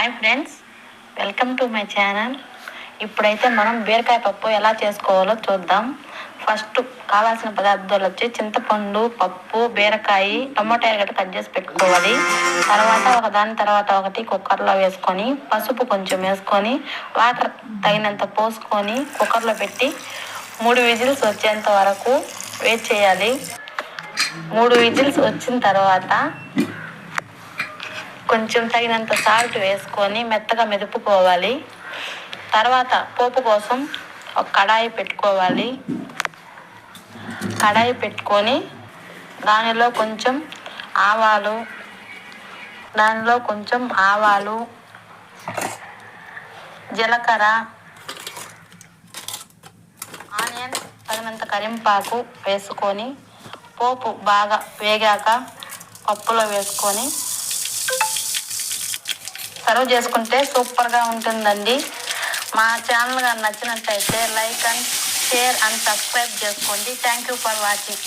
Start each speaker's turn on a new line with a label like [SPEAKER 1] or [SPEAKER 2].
[SPEAKER 1] Hi friends, welcome to my channel. ఇప్పుడైతే మనం బీరకాయ పప్పు ఎలా చేసుకోవాలో చూద్దాం. ఫస్ట్ కావాల్సిన పదార్థాలు వచ్చి చింతపండు, పప్పు, బీరకాయ, టమోటాలు గట్ట కట్ చేసి పెట్టుకోవాలి. తర్వాత ఒకదాని తర్వాత ఒకటి కుక్కర్లో వేసుకొని పసుపు కొంచెం వేసుకొని వాటర్ తగినంత పోసుకొని కుక్కర్లో పెట్టి 3 విజిల్స్ వచ్చేంత వరకు వెయిట్ చేయాలి. 3 విజిల్స్ వచ్చిన తర్వాత కొంచెం తగినంత సాల్ట్ వేసుకొని మెత్తగా మెదుపుకోవాలి. తర్వాత పోపు కోసం ఒక కడాయి పెట్టుకోవాలి. కడాయి పెట్టుకొని దానిలో కొంచెం ఆవాలు, జీలకర్ర, ఆనియన్, తగినంత కరింపాకు వేసుకొని పోపు బాగా వేగాక పప్పులో వేసుకొని సర్వ్ చేసుకుంటే సూపర్గా ఉంటుందండి. మా ఛానల్ కానీ నచ్చినట్లయితే like and share and subscribe చేసుకోండి. Thank you for watching.